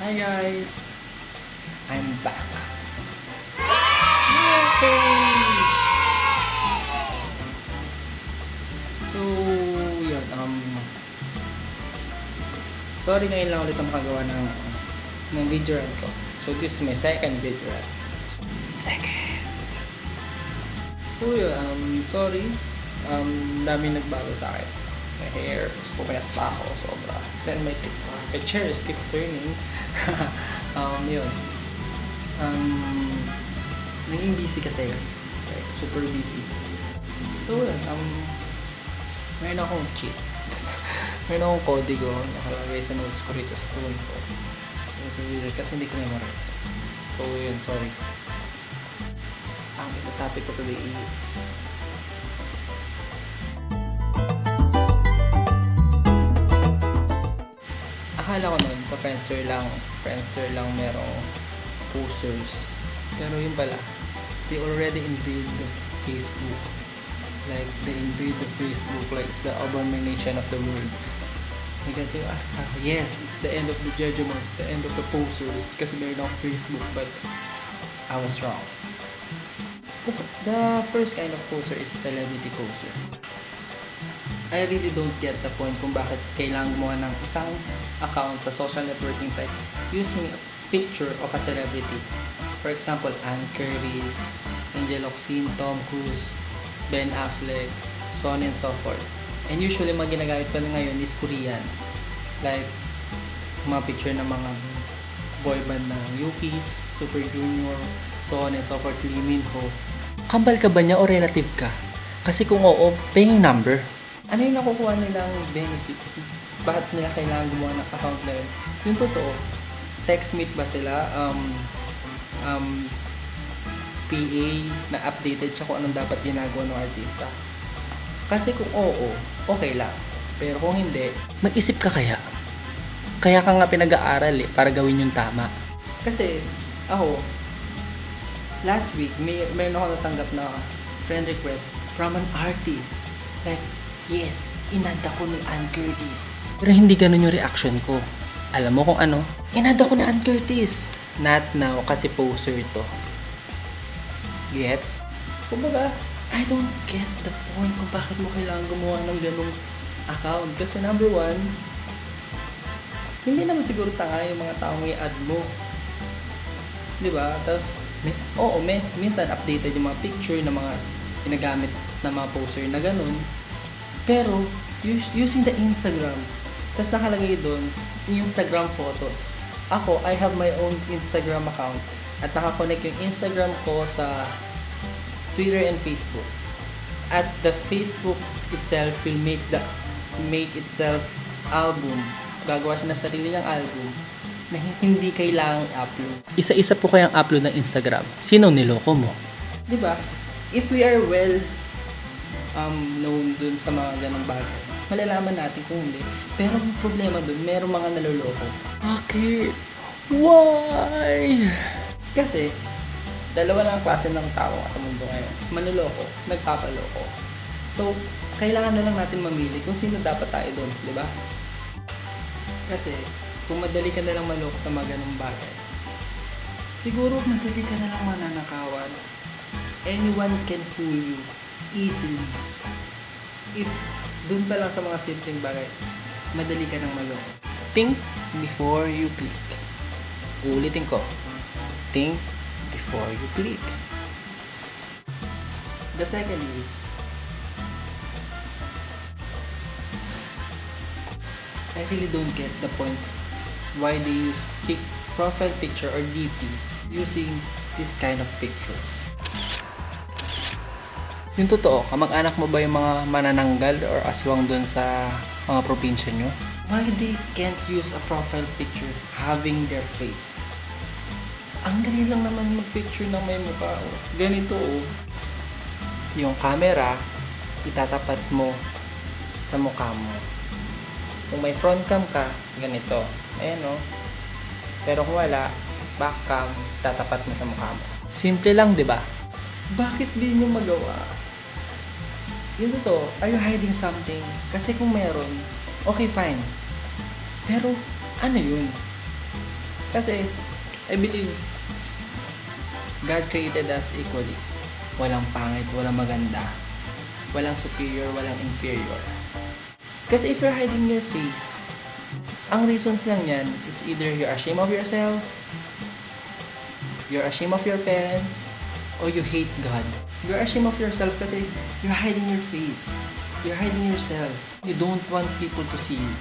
Hi guys! I'm back! Yay! So, yun, sorry ngayon lang ulit ang makagawa ng video rant ko. So, this is my second video rant. Second! So, yun, sorry. Dami nagbago sa akin. My hair is pumayat pa ako sobra. Then my chair is keep turning. Yun. Naging busy kasi. Like, super busy. So, yun. Mayroon akong cheat. Mayroon akong código nakalagay sa notes ko rito sa phone ko. So, kasi hindi ko memorize. So, yun. Sorry. Ang topic ko today is akala ko nun sa Friendster lang merong posters. Pero yun pala, they already invade the Facebook. Like, they invade the Facebook like it's the abomination of the world. Negative, yes, it's the end of the judgment, it's the end of the posters kasi meron akong Facebook, but I was wrong. The first kind of poster is celebrity poster. I really don't get the point kung bakit kailangan gumawa ng isang account sa social networking site using a picture of a celebrity. For example, Ann Curtis, Angel Locsin, Tom Cruise, Ben Affleck, so on and so forth. And usually, mga ginagamit pa ngayon is Koreans. Like, mga picture ng mga boy band ng Yukis, Super Junior, so on and so forth, Lee Min Ho. Kambal ka ba niya o relative ka? Kasi kung oo, paying number. Ano yung nakukuha nilang benefit? Bakit nila kailangan gumawa ng account na yun? Yung totoo, text meet ba sila? PA na updated siya kung anong dapat ginagawa ng artista? Kasi kung oo, okay lang. Pero kung hindi, mag-isip ka kaya? Kaya ka nga pinag-aaral para gawin yung tama. Kasi ako, last week, mayroon ako natanggap na friend request from an artist. Like, yes, inada ko ni Ann Curtis. Pero hindi ganun yung reaction ko. Alam mo kung ano? Inada ko ni Ann Curtis. Not now, kasi poser to. Gets? Kumbaga, I don't get the point kung bakit mo kailangan gumawa ng ganung account. Kasi number one, hindi naman siguro tanga yung mga taong i-add mo. Diba? Tapos, minsan updated yung mga picture ng mga ginagamit na mga poster na ganun. Pero, using the Instagram, tapos nakalagay doon, Instagram photos. Ako, I have my own Instagram account at nakakonect yung Instagram ko sa Twitter and Facebook. At the Facebook itself will make itself album. Gagawa siya ng sarili niyang album na hindi kailangang upload. Isa-isa po kayang upload ng Instagram. Sino niloko mo? Diba? If we are well known dun sa mga ganong bagay, malalaman natin kung hindi. Pero ang problema dun, merong mga naloloko. Bakit? Why? Kasi, dalawa lang ang klase ng tao sa mundo ngayon. Manloloko, nagpapaloko. So, kailangan na lang natin mamili kung sino dapat tayo dun, di ba? Kasi, kung madali ka na lang maloko sa mga ganong bagay, siguro madali ka na lang mananakawan. Anyone can fool you easily. If dun pa lang sa mga simpleng bagay, madali ka nang maloko. Think before you click. Ulitin ko. Think before you click. The second is, I really don't get the point why they use profile picture or DP using this kind of picture. Yung totoo, kamag-anak mo ba yung mga manananggal or aswang dun sa mga probinsya nyo? Why they can't use a profile picture having their face? Ang dali lang naman mag-picture ng may mukha. Oh. Ganito oh. Yung camera, itatapat mo sa mukha mo. Kung may front cam ka, ganito. Ayan oh. Pero kung wala, back cam, tatapat mo sa mukha mo. Simple lang, di ba? Bakit di nyo magawa? Yung totoo, are you hiding something? Kasi kung meron, okay fine. Pero, ano yun? Kasi, I believe, God created us equally. Walang pangit, walang maganda. Walang superior, walang inferior. Kasi if you're hiding your face, ang reasons lang yan is either you're ashamed of yourself, you're ashamed of your parents, or you hate God. You're ashamed of yourself kasi you're hiding your face. You're hiding yourself. You don't want people to see you.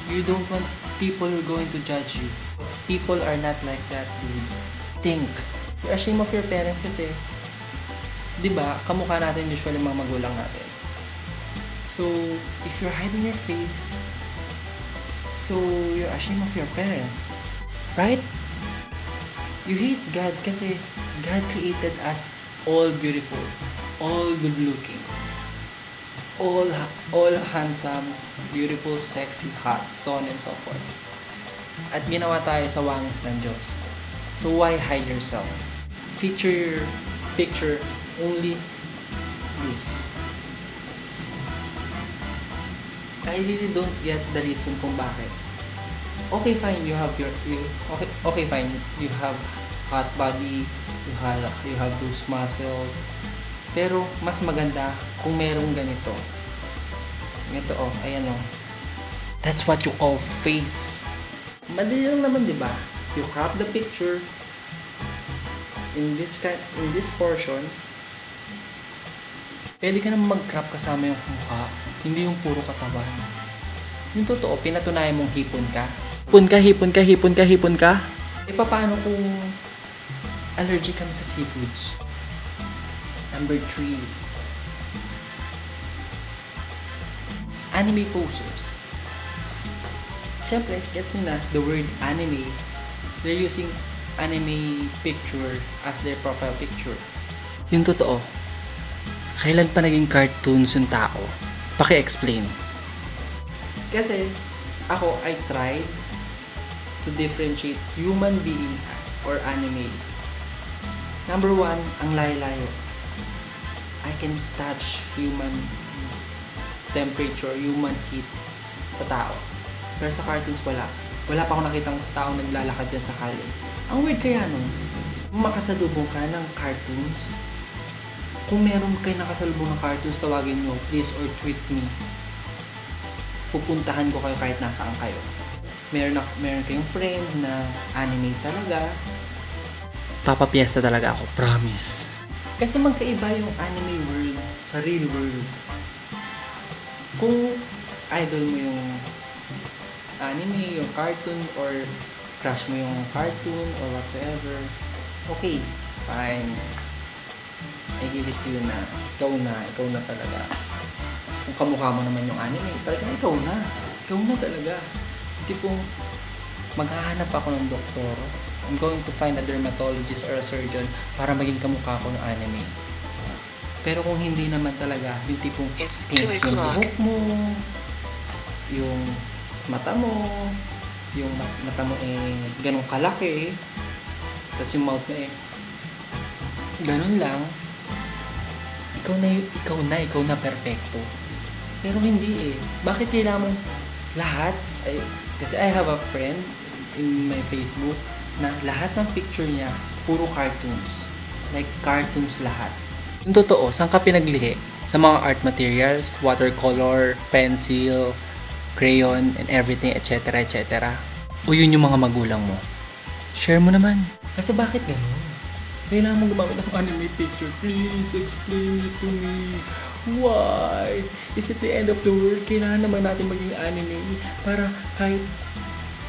You don't want people who are going to judge you. People are not like that, dude. Think. You're ashamed of your parents kasi, di ba, kamukha natin usually mga magulang natin. So, if you're hiding your face, so you're ashamed of your parents. Right? You hate God kasi God created us all beautiful, all good looking, all handsome, beautiful, sexy, hot, so on and so forth. At ginawa tayo sa wangis ng Diyos. So why hide yourself? Feature your picture only this. I really don't get the reason kung bakit. Okay, fine, you have fine, you have hot body, you have those muscles. Pero mas maganda kung merong ganito. Ito ayan That's what you call face. Madali lang naman, 'di ba? You crop the picture in this portion. Pwede ka naman mag-crop kasama yung mukha, hindi yung puro katawan. Yung totoo, pinatunayan mong hipon ka. Hipon ka. E paano kung allergic kami sa seafoods? Number 3. Anime posers. Siyempre, gets nyo na, the word anime, they're using anime picture as their profile picture. Yung totoo, kailan pa naging cartoons yung tao? Paki-explain. Kasi, ako, I tried to differentiate human being or anime. Number 1, ang layo-layo. I can touch human temperature, human heat sa tao. Pero sa cartoons, wala. Wala pa akong nakitang tao naglalakad dyan sa kalye. Ang weird kaya nun, makasalubong ka ng cartoons. Kung meron kayo nakasalubong ng cartoons, tawagin nyo, please, or tweet me. Pupuntahan ko kayo kahit nasaan kayo. Meron kayong friend na anime talaga. Papapiesta talaga ako, promise. Kasi magkaiba yung anime world sa real world. Kung idol mo yung anime, yung cartoon, or crush mo yung cartoon, or whatsoever, okay, fine. I give it to you na ikaw na talaga. Kung kamukha mo naman yung anime, talagang ikaw na talaga. Tipong maghahanap ako ng doktor, I'm going to find a dermatologist or a surgeon para maging kamukha ko ng anime. Pero kung hindi naman talaga, yung tipong pink yung buhok mo, yung mata mo ganun kalaki, tapos yung mouth mo ganun lang, ikaw na perfecto. Pero hindi Bakit kailangan mong lahat? Kasi I have a friend in my Facebook na lahat ng picture niya puro cartoons. Like cartoons lahat. Yung totoo, saan ka pinaglihi? Sa mga art materials, watercolor, pencil, crayon, and everything, etc. etc. O yun yung mga magulang mo? Share mo naman. Kasi bakit ganun? Kailangan mo gumamit ng anime picture. Please explain it to me. Why? Is it the end of the world? Kailangan naman natin maging anime para kahit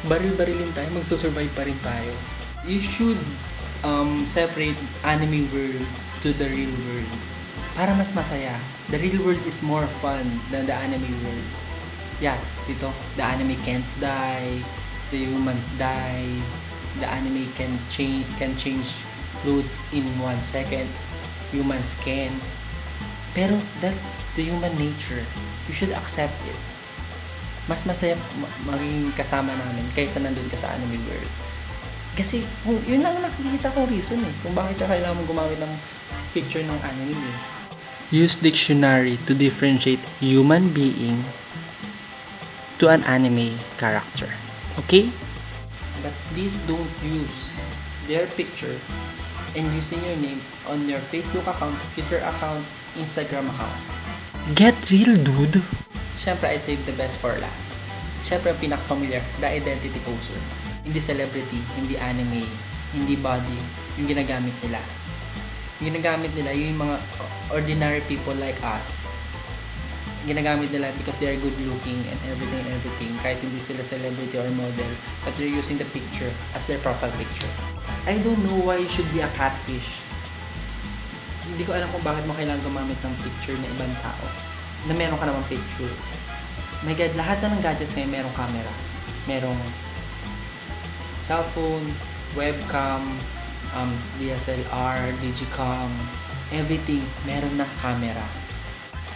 baril-barilin tayo, magsusurvive pa rin tayo. You should separate anime world to the real world para mas masaya. The real world is more fun than the anime world. Yeah, dito, the anime can't die, the humans die, the anime can change clothes in 1 second, humans can. Pero that's the human nature. You should accept it. Mas masaya maging kasama namin kaysa nandun ka sa anime world. Kasi yun lang nakikita kong reason kung bakit ka kailangan mong gumamit ng picture ng anime. Use dictionary to differentiate human being to an anime character. Okay? but please don't use their picture and using your name on your Facebook account, Twitter account, Instagram account. Get real, dude. Siyempre, I saved the best for last. Siyempre, ang pinaka-familiar, the identity poser. Hindi celebrity, hindi anime, hindi body, yung ginagamit nila. Yung ginagamit nila, yung mga ordinary people like us. Ginagamit nila because they are good looking and everything. Kahit hindi sila celebrity or model, but they're using the picture as their profile picture. I don't know why you should be a catfish. Hindi ko alam kung bakit mo kailangan gumamit ng picture ng ibang tao na meron ka namang picture. My God, lahat na ng gadgets ngayon merong camera. Merong cellphone, webcam, DSLR, digicam, everything, meron na camera.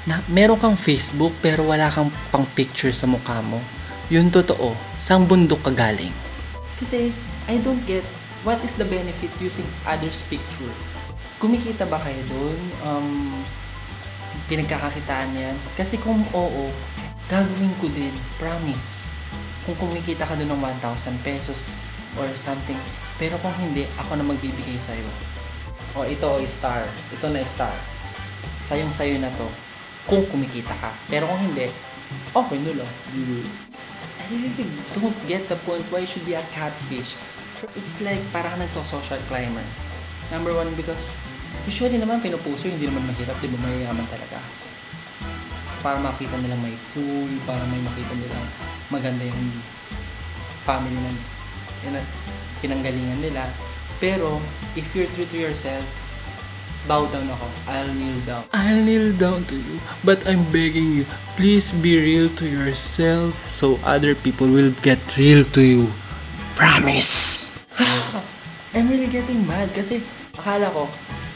Na meron kang Facebook pero wala kang pang picture sa mukha mo. Yun totoo. Saan bundok ka galing? Kasi, I don't get what is the benefit using others' picture. Kumikita ba kayo doon? Pinagkakakitaan yan? Kasi kung oo, gagawin ko din. Promise. Kung kumikita ka doon ng 1,000 pesos or something. Pero kung hindi, ako na magbibigay sa'yo. O ito, star. Ito na star. Sayong-sayo na to. Kung kumikita ka. Pero kung hindi, okay no lang. I really don't get the point why you should be a catfish. It's like parang nagso-social climber. Number one, because usually naman pinupuso, hindi naman mahirap, di ba? Mayayaman talaga. Para makita nila may pool, para may makita nila maganda yung family na pinanggalingan nila. Pero, if you're true to yourself, bow down ako. I'll kneel down. I'll kneel down to you, but I'm begging you, please be real to yourself so other people will get real to you. Promise! I'm really getting mad kasi akala ko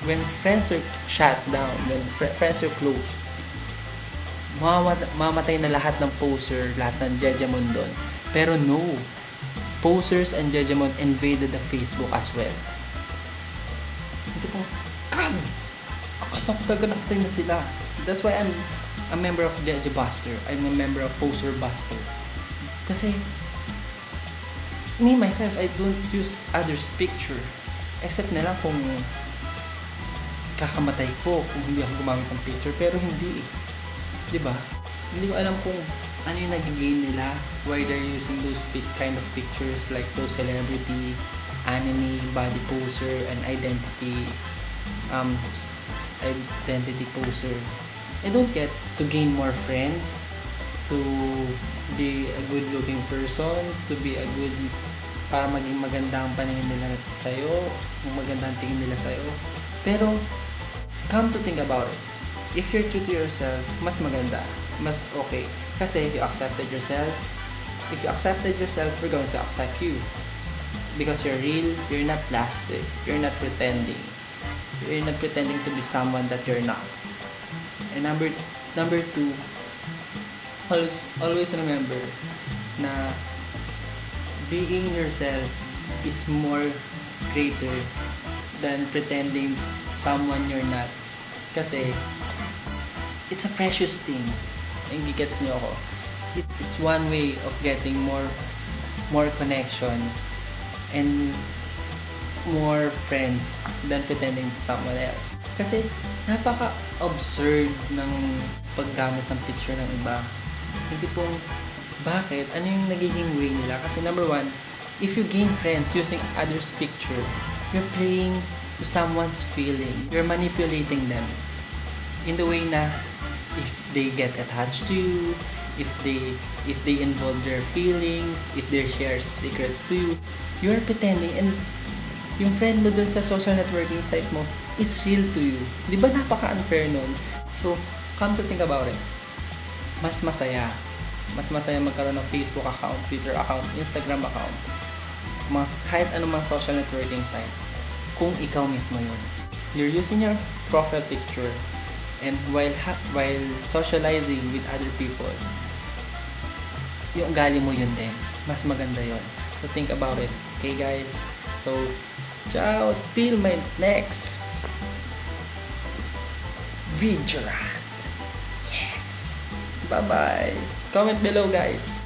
when friends are shut down, when friends are closed, mamatay na lahat ng poser, lahat ng jejemon doon. Pero no, posers and jejemon invaded the Facebook as well. Ito pong, God! Nakatay na sila. That's why I'm a member of Jejebuster. I'm a member of Poser Buster. Kasi me, myself, I don't use others' picture. Except na lang kung kakamatay ko kung hindi ako gumamit ng picture. Pero hindi eh. Diba? Hindi ko alam kung ano yung nag-gain nila. Why they're using those kind of pictures like those celebrity, anime, body poser, and identity poser. I don't get to gain more friends, to be a good looking person, to be a good, para maging maganda ang paningin nila sa'yo, maganda ang tingin nila sa'yo. Pero, come to think about it, if you're true to yourself, mas maganda, mas okay. Kasi if you accepted yourself, we're going to accept you. Because you're real, you're not plastic, you're not pretending. You're not pretending to be someone that you're not. And number two, always remember na being yourself is more greater than pretending someone you're not. Kasi it's a precious thing. Hindi gets niyo ako. It's one way of getting more connections and more friends than pretending to someone else. Kasi napaka-absurd ng paggamit ng picture ng iba. Hindi pong, bakit? Ano yung nagiging way nila? Kasi number one, if you gain friends using others' picture, you're playing to someone's feeling. You're manipulating them. In the way na, if they get attached to you, if they involve their feelings, if they share secrets to you, you're pretending, and yung friend mo dun sa social networking site mo, it's real to you. Di ba napaka-unfair nun? So, come to think about it, mas masaya magkaroon ng Facebook account, Twitter account, Instagram account, kahit anumang social networking site, kung ikaw mismo yun. You're using your profile picture, and while socializing with other people, yung ugali mo yun din. Mas maganda yun. So, think about it. Okay, guys? So, ciao till my next video. Yes! Bye-bye! Comment below, guys.